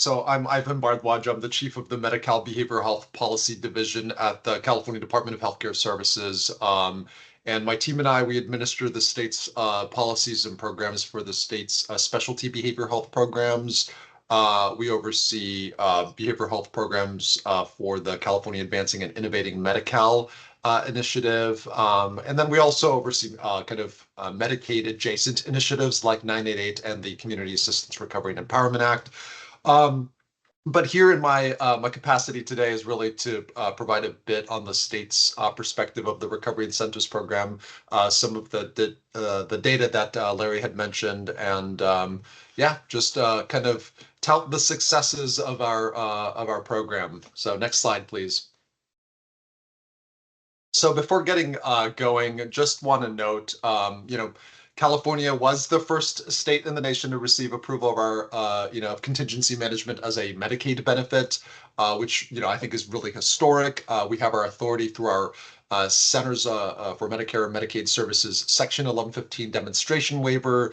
So I'm Ivan Bhardwaj. I'm the chief of the Medi-Cal Behavioral Health Policy Division at the California Department of Healthcare Services. And my team and I, we administer the state's policies and programs for the state's specialty behavioral health programs. We oversee behavioral health programs for the California Advancing and Innovating Medi-Cal initiative. And then we also oversee Medicaid adjacent initiatives like 988 and the Community Assistance Recovery and Empowerment Act. Um, but here in my capacity today is really to provide a bit on the state's perspective of the Recovery Incentives Program, some of the data that Larry had mentioned, and yeah, just kind of tout the successes of our program. So next slide, please. So before getting going, just want to note, California was the first state in the nation to receive approval of our, of contingency management as a Medicaid benefit, which, I think is really historic. We have our authority through our Centers for Medicare and Medicaid Services Section 1115 demonstration waiver,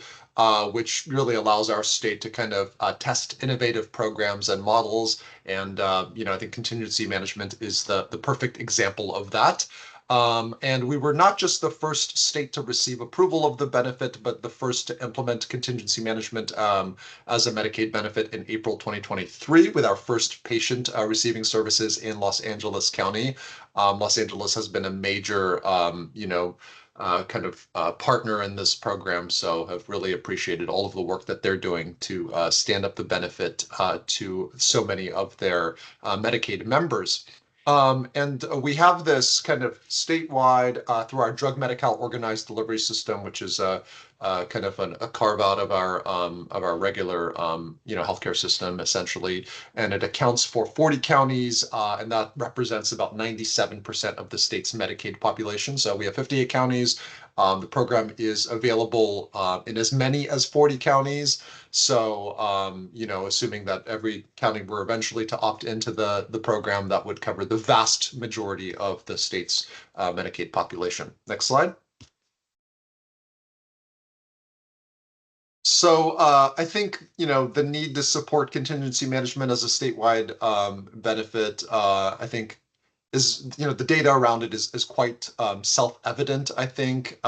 which really allows our state to kind of test innovative programs and models. And, I think contingency management is the perfect example of that. And we were not just the first state to receive approval of the benefit, but the first to implement contingency management as a Medicaid benefit in April 2023 with our first patient receiving services in Los Angeles County. Los Angeles has been a major, partner in this program, so have really appreciated all of the work that they're doing to stand up the benefit to so many of their Medicaid members. And we have this kind of statewide through our drug Medi-Cal organized delivery system, which is a kind of a carve out of our regular healthcare system essentially, and it accounts for 40 counties, and that represents about 97% of the state's Medicaid population. So we have 58 counties. The program is available in as many as 40 counties. So, assuming that every county were eventually to opt into the program, that would cover the vast majority of the state's Medicaid population. Next slide. So I think, the need to support contingency management as a statewide benefit, I think is, the data around it is quite self-evident, I think.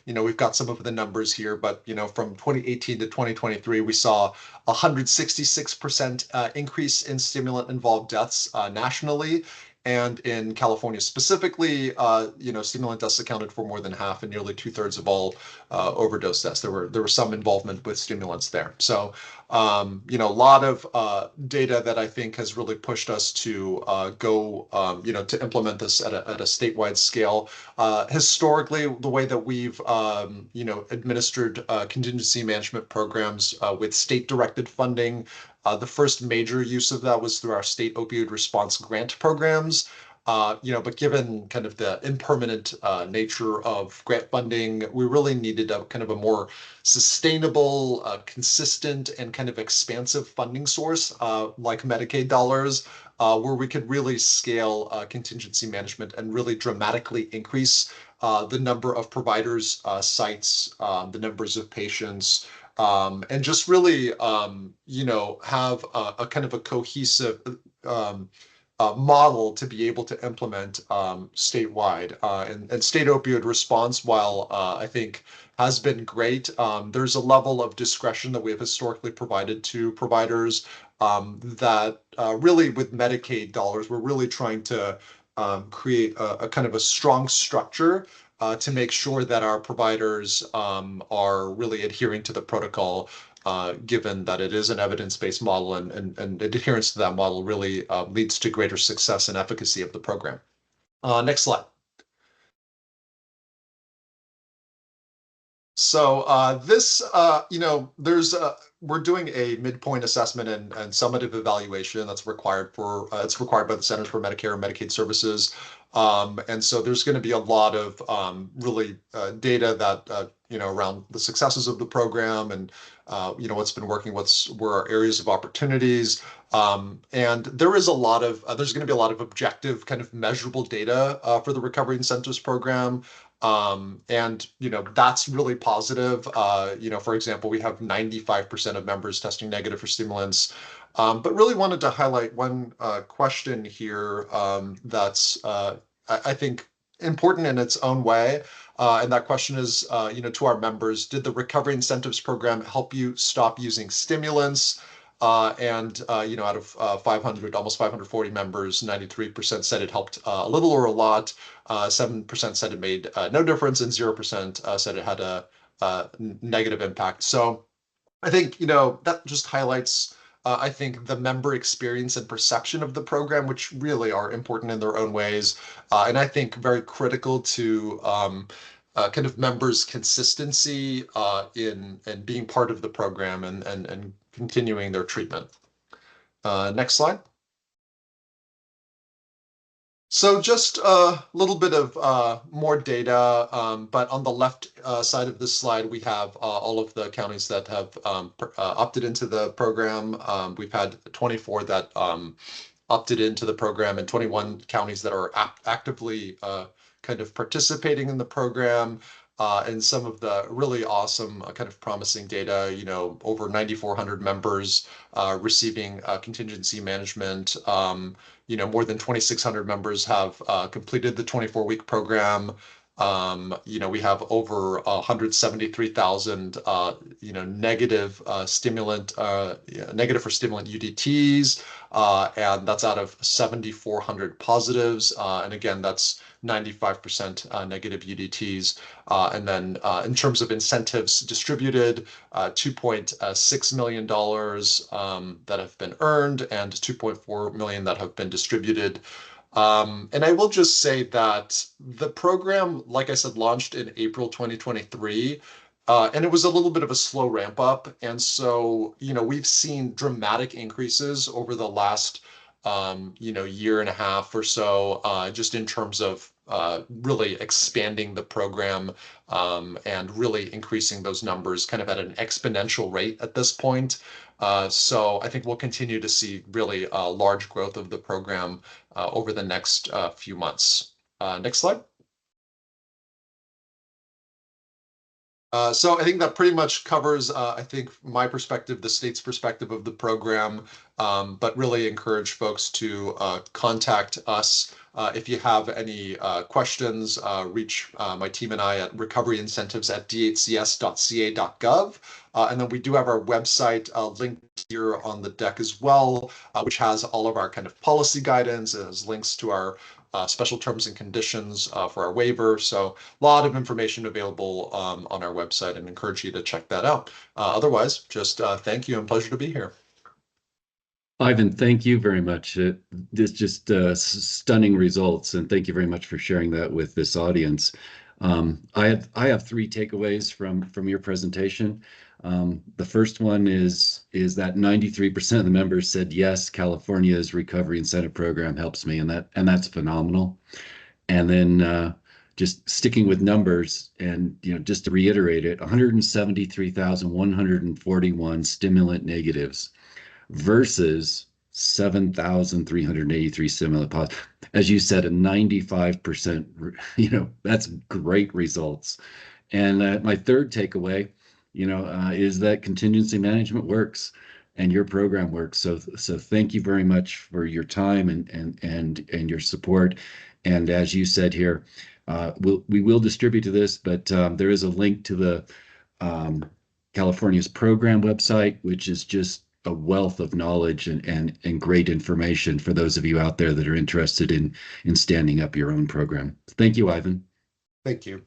We've got some of the numbers here, but, from 2018 to 2023, we saw 166% increase in stimulant-involved deaths nationally. And in California specifically, stimulant deaths accounted for more than half and nearly 2/3 of all overdose deaths. There were some involvement with stimulants there. So, a lot of data that I think has really pushed us to go, to implement this at a statewide scale. Historically, the way that we've, administered contingency management programs with state-directed funding. The first major use of that was through our state opioid response grant programs. But given kind of the impermanent nature of grant funding, we really needed a kind of a more sustainable, consistent, and kind of expansive funding source like Medicaid dollars, where we could really scale contingency management and really dramatically increase the number of providers, sites, the numbers of patients, and just really, have a kind of a cohesive model to be able to implement statewide. And state opioid response, while I think has been great, there's a level of discretion that we have historically provided to providers that really with Medicaid dollars, we're really trying to create a kind of a strong structure to make sure that our providers are really adhering to the protocol, given that it is an evidence-based model, and adherence to that model really leads to greater success and efficacy of the program. Next slide. So this, we're doing a midpoint assessment and summative evaluation that's required for, it's required by the Centers for Medicare and Medicaid Services. And so there's going to be a lot of really data that, around the successes of the program and, what's been working, where our areas of opportunities. And there is a lot of, there's going to be a lot of objective kind of measurable data for the Recovery Incentives Program. And, that's really positive. For example, we have 95% of members testing negative for stimulants. But really wanted to highlight one question here that's, I think, important in its own way. And that question is, to our members, did the Recovery Incentives Program help you stop using stimulants? Out of 500, almost 540 members, 93% said it helped a little or a lot. 7% said it made no difference, and 0% said it had a negative impact. So I think, that just highlights, I think, the member experience and perception of the program, which really are important in their own ways. And I think very critical to kind of members' consistency in being part of the program and continuing their treatment. Next slide. So just a little bit of more data, but on the left side of this slide, we have all of the counties that have opted into the program. We've had 24 that opted into the program and 21 counties that are actively kind of participating in the program. And some of the really awesome kind of promising data, over 9,400 members receiving contingency management. More than 2,600 members have completed the 24-week program. We have over 173,000, negative negative for stimulant UDTs, and that's out of 7,400 positives. And again, that's 95% negative UDTs. And then in terms of incentives distributed, $2.6 million that have been earned and 2.4 million that have been distributed. And I will just say that the program, like I said, launched in April 2023, and it was a little bit of a slow ramp up. And so, we've seen dramatic increases over the last, year and a half or so, just in terms of really expanding the program and really increasing those numbers kind of at an exponential rate at this point. So I think we'll continue to see really large growth of the program over the next few months. Next slide. So I think that pretty much covers, I think, my perspective, the state's perspective of the program, but really encourage folks to contact us. If you have any questions, reach my team and I at recoveryincentives@dhcs.ca.gov. And then we do have our website linked here on the deck as well, which has all of our kind of policy guidance, as links to our special terms and conditions for our waiver. So a lot of information available on our website, and encourage you to check that out. Otherwise, just thank you and pleasure to be here. Ivan, thank you very much. This just stunning results, and thank you very much for sharing that with this audience. I have three takeaways from your presentation. The first one is that 93% of the members said yes, California's recovery incentive program helps me, and that's phenomenal. And then just sticking with numbers, and just to reiterate it, 173,141 stimulant negatives versus 7,383 stimulant positives. As you said, a 95%, that's great results. And my third takeaway, is that contingency management works and your program works. So thank you very much for your time and your support. And as you said here, we will distribute to this, but there is a link to the California's program website, which is just a wealth of knowledge and great information for those of you out there that are interested in standing up your own program. Thank you, Ivan. Thank you.